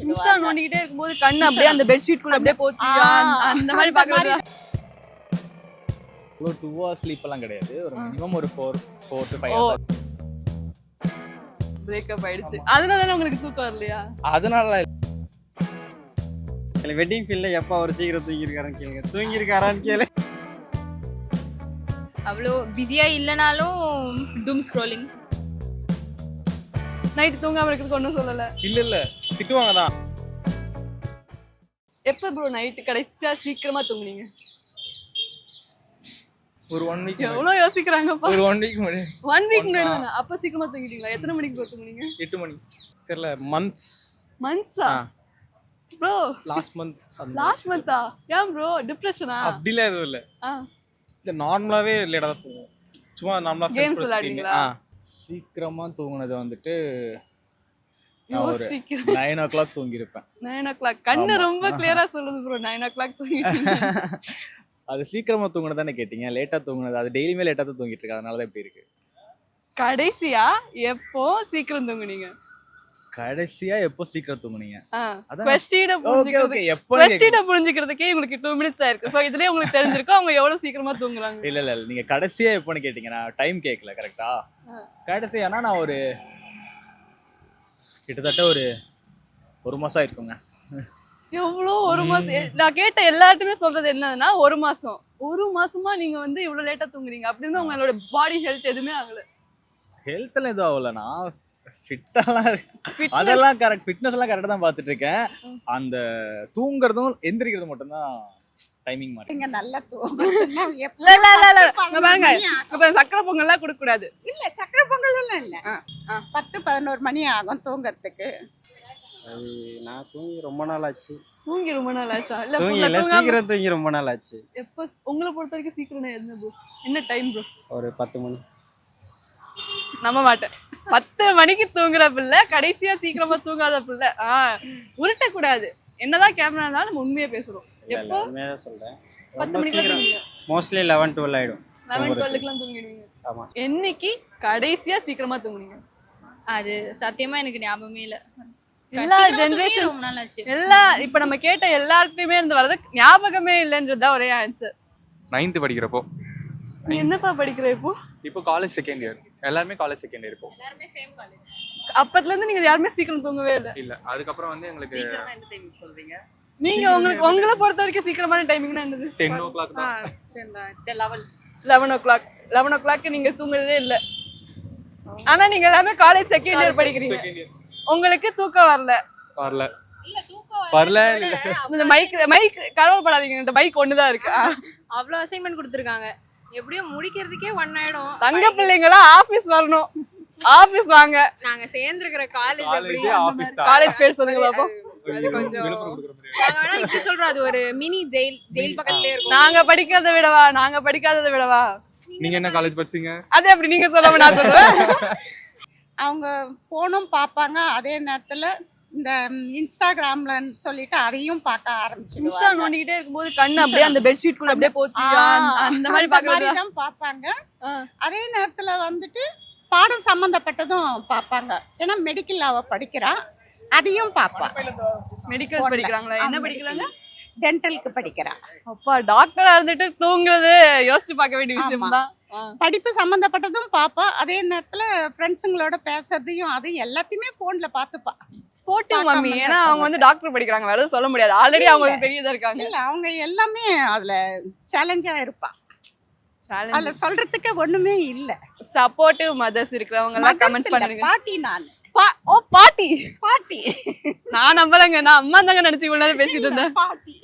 Insta நோண்டிக்கிட்டே இருக்கும்போது கண்ணு அப்படியே அந்த பெட்ஷீட் குள்ள அப்படியே போத்தி அந்த மாதிரி பாக்குறது. ஒரு 2 hours ஸ்லீப் எல்லாம் கிடையாது. ஒரு மினிமம் ஒரு 4 to 5 hours. பிரேக்கப் ஆயிடுச்சு. அதனால உங்களுக்கு தூக்கம் வரலையா? அதனால வெட்டிங் ஃபீல்ட்ல எப்ப அவர் சீக்கிரம் தூங்கியிருக்காருன்னு கேளுங்க. தூங்கியிருக்காரான்னு கேளு. அவ்வளோ பிஸியா இல்லைனாலும் டூம் ஸ்க்ரோலிங். நைட் தூங்காம இருக்கிறதுக்கு ஒன்றும் சொல்லல. இல்ல திட்டுவாங்க தான். எப்ப ப்ரோ நைட் கடைசியா சீக்கிரமா தூங்குனீங்க? ஒரு 1 week எவ்வளவு யோசிக்கிறாங்கப்பா. ஒரு 1 week முன்னாடி 1 வீக் முன்னாடி. அப்ப சீக்கிரமா தூங்கிட்டீங்களா? எத்தனை மணிக்கு ப்ரோ தூங்குனீங்க? 8 மணி. தெரியல மந்த்ஸ். மந்த்ஸா ப்ரோ? Last month. லாஸ்ட் மந்தா? ஏன் ப்ரோ டிப்ரெஷனா? அப்படிலாம் எதுவும் இல்ல. நார்மலாவே லேட்டா தான் தூங்குவோம். சும்மா நார்மலா கேம்ஸ் விளையாடுவீங்களா? சீக்கிரமா தூங்குனது வந்துட்டு ஒரு 9 o'clock தூங்கிருப்பேன். 9 o'clock. கண்ணு ரொம்ப கிளியரா சொல்லுது ப்ரோ. 9 o'clock தூங்கிட்டீங்க. அது சீக்கிரமா தூங்குனது தானே கேட்டீங்க. லேட்டா தூங்குனது. அது டெய்லியுமே லேட்டா தான் தூங்கிட்டு இருக்கு. அதனால தான் இப்படி இருக்கு. கடைசியா எப்போ சீக்கிரம் தூங்குனீங்க? கடைசியா எப்போ சீக்கிரம் தூங்குனீங்க? क्वेश्चन புரிஞ்சிக்கிறதுக்கே உங்களுக்கு 2 minutes ஆயிருக்கு. சோ இதுலயே உங்களுக்கு தெரிஞ்சிருக்கும் அவங்க எவ்வளவு சீக்கிரமா தூங்குறாங்க. இல்ல நீங்க கடைசியா எப்போன்னு கேட்டீங்க. நான் டைம் கேட்கல. கரெக்ட்டா? கடைசியானா நான் ஒரு கிட்டத்தட்ட ஒரு மாசம் ஆயிருக்குங்க. எவ்வளோ? ஒரு மாசம்? நான் கேட்ட எல்லார்ட்டுமே சொல்றது என்னதுன்னா ஒரு மாசம். ஒரு மாசமா நீங்க வந்து இவ்வளவு லேட்டா தூங்குறீங்க அப்படின்னு உங்களோட பாடி ஹெல்த் எதுவுமே ஆகல? ஹெல்த்ல எதுவும் ஆகல. நான் ஃபிட்டாலாம் அதெல்லாம் கரெக்ட். ஃபிட்னஸ் எல்லாம் கரெக்டா தான் பாத்துட்டு இருக்கேன். அந்த தூங்குறதும் எந்திரிக்கிறதும் மட்டும் தான் டைமிங் மாதிரி. நீங்க நல்லா தூங்குறீங்க. இல்ல பாருங்க. இப்ப சக்கரை பொங்கல் எல்லாம் கொடுக்க கூடாது. இல்ல சக்கரை பொங்கல் எல்லாம் இல்ல. 10-11 மணி ஆகும் தூங்கறதுக்கு. நான் தூங்கி ரொம்ப நாள் ஆச்சு. தூங்கி ரொம்ப நாள் ஆச்சா? இல்ல சீக்கிரம் தூங்கி ரொம்ப நாள் ஆச்சு. எப்ப உங்களை பொறுத்த வரைக்கும் சீக்கிரம் என்ன ப்ரோ? என்ன டைம் ப்ரோ? ஒரு 10 மணி. நம்ப மாட்டேன். 10 மணிக்கு தூங்குற பிள்ளை கடைசியா சீக்கிரமா தூங்காத பிள்ளை. உருட்ட கூடாது. என்னதான் கேமரா இருந்தாலும் நம்ம உண்மையா பேசுறோம். எப்போ? உண்மையா தான் சொல்றேன். 10 மணிக்கு தூங்குவீங்க. மோஸ்ட்லி 11-12 ஆயிடும். 11-12க்குலாம் தூங்கிடுவீங்க. ஆமா. என்னைக்கு கடைசியா சீக்கிரமா தூங்குனீங்க? அது சத்தியமா எனக்கு ஞாபகமே இல்ல. எல்லா ஜெனரேஷன் ரொம்ப நாள் ஆச்சு. எல்லா இப்ப நம்ம கேட்ட எல்லார்ட்டுமே இருந்து வரது ஞாபகமே இல்லைன்றதா ஒரே ஆன்சர். 9th படிக்கிறப்போ. நீ என்னப்பா படிக்கிற இப்போ? இப்போ காலேஜ் செகண்ட் இயர். எல்லாருமே காலேஜ் செகண்ட் இயர் இப்போ. எல்லாரும் சேம் காலேஜ். அப்பத்துல இருந்து நீங்க யாருமே சீக்கிரம் தூங்கவே இல்ல? இல்ல அதுக்கப்புறம் வந்து எங்களுக்கு நீங்க உங்களை பொறுத்த வரைக்கும் சீக்கிரமான டைமிங்னா என்னது? 10 o'clock தான். 11 o'clock. 11 o'clock நீங்க தூங்குறதே இல்ல. ஆனா நீங்க எல்லாமே காலேஜ் செகண்ட் இயர் படிக்கிறீங்க. செகண்ட் இயர் உங்களுக்கு தூக்கம் வரல? வரல. இல்ல தூக்கம் வரல. இந்த மைக் கவலைப்படாதீங்க. இந்த மைக் ஒண்ணுதான் இருக்கு. அவ்வளவு அசைன்மென்ட் கொடுத்திருக்காங்க. எப்படியோ முடிக்கிறதுக்கே 1 ஆயிடும். தங்க பிள்ளைங்களா ஆபீஸ் வரணும். ஆபீஸ் வாங்க. நாங்க சேர்ந்திருக்கிற காலேஜ் அப்படி ஆபீஸ் தான். காலேஜ் பேர் சொல்லுங்க பாப்போம். அது கொஞ்சம் நாங்க வேணா இப்படி சொல்றோம். அது ஒரு மினி ஜெயில் பக்கத்துலயே இருக்கும். நாங்க படிக்காததை விடவா? நீங்க என்ன காலேஜ் படிச்சீங்க? அதே அப்படி நீங்க சொல்லாம நான் சொல்றேன். அவங்க போனும் பார்ப்பாங்க. அதே நேரத்துல இந்த இன்ஸ்டாகிராம்ல சொல்லிட்டு அதையும் பார்க்க இன்ஸ்டா ஆரம்பிச்சிடுவாங்க. நோண்டிக்கிட்டே இருக்கும்போது கண்ணு அப்படியே அந்த பெட்ஷீட் குள்ள அப்படியே போத்தி அந்த மாதிரி பாக்குறது. தான் பார்ப்பாங்க. அதே நேரத்துல வந்துட்டு பாடம் சம்பந்தப்பட்டதும் பார்ப்பாங்க. ஏன்னா மெடிக்கல் அவ படிக்கிறா. அதையும் பார்ப்பா. மெடிக்கல் படிக்கிறாங்களா? என்ன படிக்கிறாங்க? டென்டலுக்கு படிக்கிறா. அப்பா டாக்டரா இருந்துட்டு தூங்குறது யோசிச்சு பார்க்க வேண்டிய விஷயம் தான். படிப்பு சம்பந்தப்பட்டதும் பாப்பா. அதே நேரத்துல ஃப்ரெண்ட்ஸுங்களோட பேசுறதையும் அதையும் எல்லாத்தையுமே போன்ல பாத்துப்பா. Sportive mummy. ஏன்னா அவங்க வந்து டாக்டர் படிக்கிறாங்க. வேற சொல்ல முடியாது. ஆல்ரெடி அவங்க பெரியதா இருக்காங்க. இல்ல அவங்க எல்லாமே அதுல சேலஞ்சா இருப்பா. அதுல சொல்றதுக்கு ஒண்ணுமே இல்ல. சப்போர்ட்டிவ் மதர்ஸ் இருக்கிறவங்க எல்லாம் கமெண்ட் பண்ணுங்க. பாட்டி நான். ஓ பாட்டி. பாட்டி. நான் நம்பலங்க. நான் அம்மா தாங்க நினைச்சு இவ்வளவு நேரம் பேசிட்டு இருந்தேன். பாட்டி.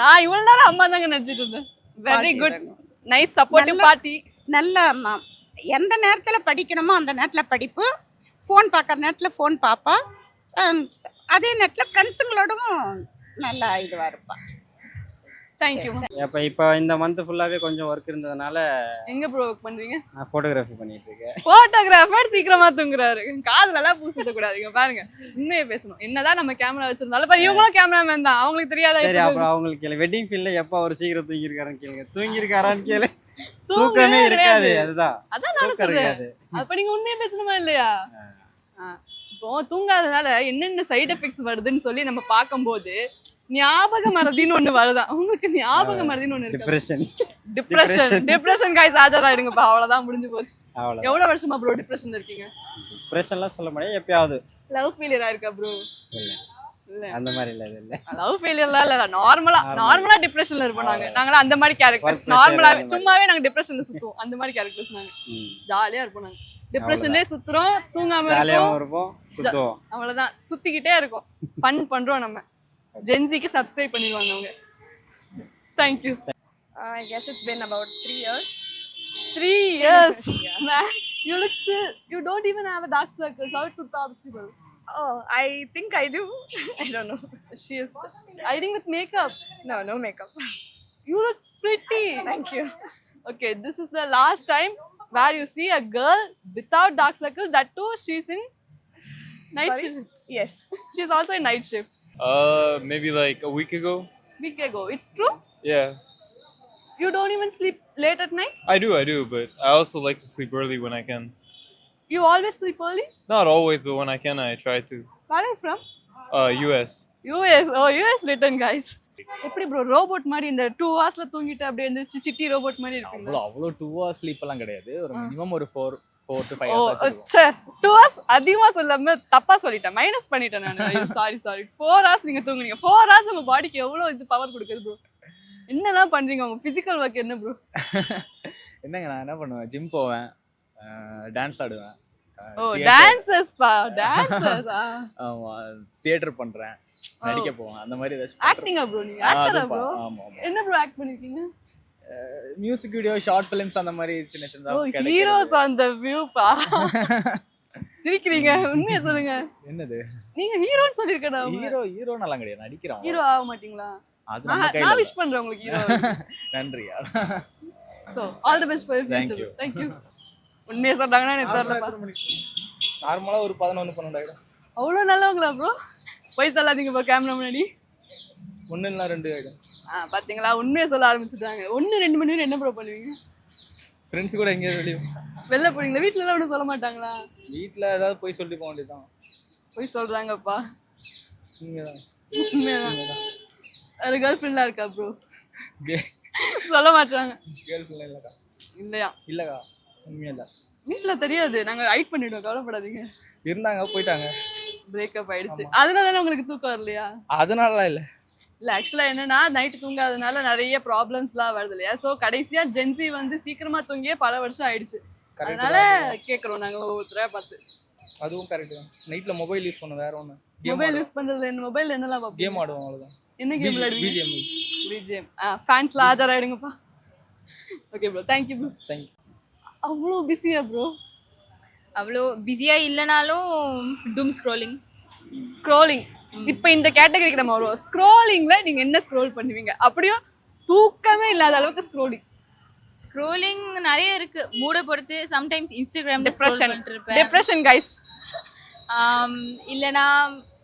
நான் இவ்வளவு நேரம் அம்மா தாங்க நினைச்சிட்டு இருந்தேன். Very good. நைஸ் சப்போர்ட்டிவ் பாட்டி. நல்ல எந்த நேரத்துல படிக்கணுமோ அந்த நேரத்துல படிப்பு. ஃபோன் பார்க்குற நேரத்துல ஃபோன் பாப்பா. அதே நேரத்துல ஃப்ரெண்ட்ஸுங்களோடவும் நல்லா இதுவா இருப்பா. தேங்க்யூ. இப்போ இந்த மந்த் ஃபுல்லாவே கொஞ்சம் ஒர்க் இருந்ததுனால எங்க ப்ரோ ஒர்க் பண்றீங்க? நான் போட்டோகிராஃபி பண்ணிட்டு இருக்கேன். போட்டோகிராஃபர் சீக்கிரமா தூங்குறாரு. காதுல எல்லாம் பூசிட கூடாதுங்க. பாருங்க உண்மையை பேசணும். என்னதான் நம்ம கேமரா வச்சிருந்தாலும் பாரு இவங்களும் கேமராமேன் தான். அவங்களுக்கு தெரியாதா? சரி அப்புறம் அவங்களுக்கு கேளு. வெட்டிங் ஃபீல்ட்ல எப்ப அவர் சீக்கிரம் தூங்கியிருக்காருன்னு கேளுங்க. தூங்கியிருக்காரான்னு கேளு. தூக்கமே இருக்காது. அதுதான் அதான் நான் சொல்றேன். அப்ப நீங்க உண்மையை பேசணுமா இல்லையா? இப்போ தூங்காதனால என்னென்ன சைடு எஃபெக்ட்ஸ் வருதுன்னு சொல்லி நம்ம பார்க்கும்போது ஞாபக மறதின்னு ஒண்ணு வருதான். உங்களுக்கு ஞாபக மறதின்னு ஒண்ணு இருக்கு. டிப்ரெஷன் கைஸ் ஆஜராயிடுங்கப்பா, அவ்வளவுதான் முடிஞ்சு போச்சு. அவ்வளோ எவ்வளவு வருஷமா ப்ரோ டிப்ரெஷன்ல இருக்கீங்க? டிப்ரெஷன்லாம் சொல்ல முடியாது, எப்பயாவது. லவ் ஃபெயிலியர் ஆயிருக்கா ப்ரோ? இல்லை இல்ல அந்த மாதிரி இல்லை, இது இல்லை. லவ் ஃபெயிலியர்லாம் இல்ல, நார்மலா டிப்ரெஷன்ல இருப்போம் நாங்களாம் அந்த மாதிரி கேரக்டர்ஸ். நார்மலா சும்மாவே நாங்க டிப்ரெஷன்ல சுத்துவோம், அந்த மாதிரி கேரக்டர்ஸ் நாங்க. ஜாலியா இருப்போம் நாங்க, டிப்ரெஷன்லயே சுத்துறோம், தூங்காம ஜாலியாகவும் இருப்போம், இருப்போம், சுற்றுவோம். அவ்வளவுதான், சுத்திக்கிட்டே இருக்கோம், ஃபன் பண்றோம் நம்ம. ஜென்சிக்கு சப்ஸ்கிரைப் பண்ணிடுவாங்க அவங்க. Thank you. I guess it's been about 3 years. 3 years. Man, you look still, you don't even have a dark circles. How it could be possible? Oh, I think I do. I don't know. She is hiding with makeup. No makeup. You look pretty. Thank you. Okay, this is the last time where you see a girl without dark circles. That too, she's in night Sorry? shift. Yes. She's also in night shift. Maybe like a week ago. Week ago. It's true. Yeah, You don't even sleep late at night. I do, but I also like to sleep early when I can. You always sleep early. Not always, but when I can, I try to. Where are you from? US. US. Oh, US return guys. எப்படி bro robot மாதிரி இந்த 2 ஹவர்ஸ்ல தூங்கிட்டு அப்படியே இந்த city robot மாதிரி இருப்பீங்க? அவ்வளோ 2 hours sleep எல்லாம் கிடையாது. ஒரு மினிமம் ஒரு 4 to 5 ஓ hours ஆச்சு. ச்சே 2 ஹவர்ஸ் அதிகமா சொல்லாம தப்பா சொல்லிட்டேன், மைனஸ் பண்ணிட்டேன் நான். சாரி 4 ஹவர்ஸ் நீங்க தூங்குறீங்க. 4 ஹவர்ஸ் உங்க பாடிக்கு எவ்வளவு இது பவர் கொடுக்குது ப்ரோ? என்னலாம் பண்றீங்க? உங்க பிசிக்கல் ஒர்க் என்ன ப்ரோ? என்னங்க நான் என்ன பண்ணுவேன், ஜிம் போவேன், டான்ஸ் ஆடுவேன். ஓ டான்சர்ஸ் பா, டான்சர்ஸ். ஆமா, தியேட்டர் பண்றேன், நடிக்க போவேன், அந்த மாதிரி ஏதாச்சும் ஆக்டிங்கா ப்ரோ? நீங்க ஆக்டரா ப்ரோ? ஆமா ஆமா. என்ன ப்ரோ ஆக்ட் பண்ணிருக்கீங்க? மியூசிக் வீடியோ, ஷார்ட் ஃபிலிம்ஸ், அந்த மாதிரி சின்ன சின்னதா ஓ கிடைக்கும். ஹீரோஸ் ஆன் தி வியூ பா. சிரிக்கிறீங்க, உண்மையா சொல்லுங்க. என்னது நீங்க ஹீரோன்னு சொல்லிருக்கடா. ஹீரோனெல்லாம் கிடையாது, நடிக்கிறான். ஹீரோ ஆக மாட்டீங்களா? அது நம்ம கையில நான் இல்ல. விஷ் பண்றேன் உங்களுக்கு ஹீரோ. நன்றியா. So all the best for your Thank future. you. Thank you. உண்மையா சொல்றாங்கன்னா எனக்கு தெரியலப்பா. நார்மலா ஒரு 11-12 ஆயிடும். அவ்வளோ நல்லவங்களா ப்ரோ? போய் சொல்லாதீங்க ப்ரோ கேமரா முன்னாடி. 1 இல்ல 2 ஆயிடும். பாத்தீங்களா, உண்மையை சொல்ல ஆரம்பிச்சுட்டாங்க. 1-2 மணி நேரம் என்ன ப்ரோ பண்ணுவீங்க? ஃப்ரெண்ட்ஸ் கூட எங்கேயாவது வெளில போறீங்களா? வீட்ல எல்லாம் ஒன்றும் சொல்ல மாட்டாங்களா? வீட்டில் ஏதாவது போய் சொல்லிட்டு போக வேண்டியதுதான். போய் சொல்றாங்கப்பா. உண்மைதான். உண்மைதான். ஒரு கேர்ள் ஃப்ரெண்ட்லாம் இருக்கா ப்ரோ? சொல்ல மாட்டாங்க. கேர்ள் ஃப்ரெண்ட் இல்லக்கா. இல்லையா? இல்லக்கா, உண்மையா இல்ல. வீட்ல தெரியாது, நாங்க ஹைட் பண்ணிடுவோம், கவலைப்படாதீங்க. இருந்தாங்க, போயிட்டாங்க. பிரேக்கப் ஆயிடுச்சு. அதனால தானே உங்களுக்கு தூக்கம் வரலையா? அதனாலலாம் இல்ல. இல்ல ஆக்சுவலா என்னன்னா, நைட்டு தூங்காதனால நிறைய ப்ராப்ளம்ஸ்லாம் வருது இல்லையா? ஸோ கடைசியா ஜென்சி வந்து சீக்கிரமா தூங்கியே பல வருஷம் ஆயிடுச்சு. அதனால கேட்குறோம் நாங்க ஒவ்வொருத்தரையா பார்த்து. அதுவும் கரெக்ட் தான். நைட்ல மொபைல் யூஸ் பண்ண, வேற ஒன்று மொபைல் யூஸ் பண்றதுல என்ன மொபைல் என்னலாம் பார்ப்பீங்க? கேம் ஆடுவோம், அவ்வளவுதான். என்ன கேம் விளையாடுவீங்க? பிஜிஎம். பிஜிஎம். ஃபேன்ஸ்ல ஆஜராயிடுங்கப்பா. Okay bro, thank you bro. Thank you. அவ்வளோ பிஸியா ப்ரோ? அவ்வளோ பிஸியா இல்லைனாலும் டூம் ஸ்க்ரோலிங். ஸ்க்ரோலிங். இப்போ இந்த கேட்டகரிக்கு நம்ம வருவோம். ஸ்க்ரோலிங்ல நீங்க என்ன ஸ்க்ரோல் பண்ணுவீங்க? அப்படியும் தூக்கமே இல்லாத அளவுக்கு ஸ்க்ரோலிங் நிறைய இருக்கு, மூட பொறுத்து. சம்டைம்ஸ் இன்ஸ்டாகிராம்ல ஸ்க்ரோல் பண்ணிட்டு இருப்பேன். Depression guys. இல்லனா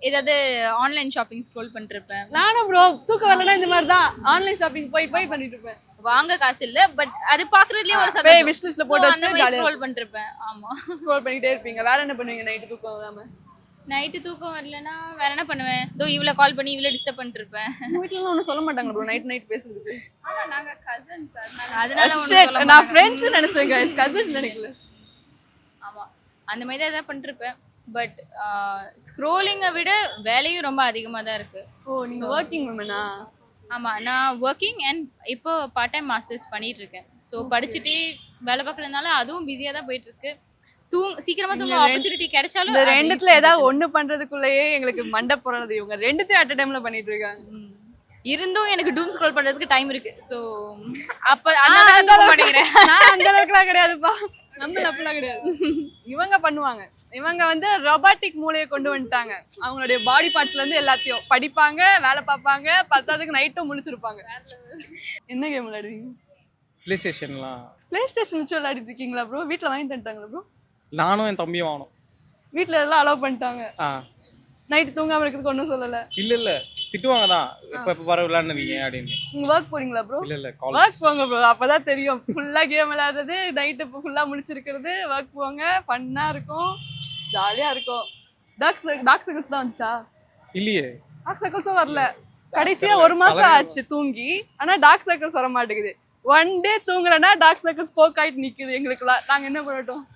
ஏதாவது ஆன்லைன் ஷாப்பிங் ஸ்க்ரோல் பண்ணிட்டு இருப்பேன். நானும் ப்ரோ தூக்கம் வரலனா இந்த மாதிரி தான் ஆன்லைன் ஷாப்பிங் போய் பண்ணிட்டு இருப்பேன். வாங்க காசு இல்ல, பட் அது பாக்குறதுலயே ஒரு போய் சந்தோஷம். விஷ் லிஸ்ட்ல போட்டு வச்சு ஸ்க்ரோல் பண்ணிட்டு இருப்பேன். ஆமா, ஸ்க்ரோல் பண்ணிட்டே இருப்பீங்க. வேற என்ன பண்ணுவீங்க நைட் தூக்கம் வராம? நைட்டு தூக்கம் வரலனா வேற என்ன பண்ணுவேன்? இவ்வளவு கால் பண்ணி இவ்வளவு டிஸ்டர்ப் பண்ணிட்டு இருப்பேன். வீட்ல ஒன்னும் சொல்ல மாட்டாங்க ப்ரோ நைட் பேசுறதுக்கு? ஆனா நாங்க கசின்ஸ், அதனால நான் ஃப்ரெண்ட்ஸ் நினைச்சேன் கைஸ், கசின் நினைக்கல. ஆமா, அந்த மாதிரி தான் ஏதாவது பண்ணிட்டு இருப்பேன். பட் ஸ்க்ரோலிங்கை விட வேலையும் ரொம்ப அதிகமாக தான் இருக்கு. ஓ நீங்க ஒர்க்கிங் உமனா? ஆமாம், நான் ஒர்க்கிங் அண்ட் இப்போ பார்ட் டைம் மாஸ்டர்ஸ் பண்ணிட்டு இருக்கேன். ஸோ படிச்சுட்டே வேலை பார்க்குறதுனால அதுவும் பிஸியாக தான் போயிட்டு இருக்கு. சீக்கிரமா தூங்க ஆப்பர்ச்சுனிட்டி கிடைச்சாலும் இந்த ரெண்டுத்துல ஏதாவது ஒண்ணு பண்றதுக்குள்ளேயே எங்களுக்கு மண்டை போறது. இவங்க ரெண்டுத்தையும் அட் டைம்ல பண்ணிட்டு இருக்காங்க. இருந்தும் எனக்கு டூம் ஸ்க்ரோல் பண்றதுக்கு டைம் இருக்கு. ஸோ அப்போ அதனால தூங்க மாட்டேங்கிறேன். நான் அந்த அளவுக்குலாம் கிடையாதுப்பா, நம்ம அப்படிலாம் கிடையாது. இவங்க பண்ணுவாங்க. இவங்க வந்து ரொபாட்டிக் மூளையை கொண்டு வந்துட்டாங்க. அவங்களுடைய பாடி பார்ட்ஸ்ல இருந்து எல்லாத்தையும் படிப்பாங்க, வேலை பார்ப்பாங்க, பத்தாவதுக்கு நைட்டும் முழிச்சிருப்பாங்க. என்ன கேம் விளையாடுவீங்க? பிளே ஸ்டேஷன்லாம். பிளே ஸ்டேஷன் வச்சு விளையாடிட்டு இருக்கீங்களா ப்ரோ? வீட்டில் வாங்கி தந்துட்டாங்களா ப்ரோ? நானும் என் தம்பியும் வாங்கணும். வீட்டில் எல்லாம் அலோவ் பண்ணிட்டாங்க? நைட்டு தூங்காம இருக்கிறதுக்கு ஒன்றும் சொல்லலை? இல்லை திட்டுவாங்க தான், இப்போ வர விளையாடுவீங்க அப்படின்னு. நீங்கள் ஒர்க் போறீங்களா ப்ரோ? இல்லை ஒர்க் போங்க ப்ரோ, அப்போதான் தெரியும். ஃபுல்லாக கேம் விளையாடுறது, நைட்டு ஃபுல்லாக முடிச்சிருக்கிறது. ஒர்க் போங்க, ஃபன்னாக இருக்கும், ஜாலியாக இருக்கும். டார்க் சர்க்கிள்ஸ் தான் வந்துச்சா? இல்லையே. டார்க் சர்க்கிள்ஸும் வரல. கடைசியா 1 மாசம் ஆச்சு தூங்கி, ஆனா டார்க் சர்க்கிள்ஸ் வர மாட்டேங்குது. 1 டே தூங்கலன்னா டார்க் சர்க்கிள்ஸ் போக் ஆயிட்டு நிக்குது எங்களுக்குலாம். நாங்க என்ன பண்ணட்டும்?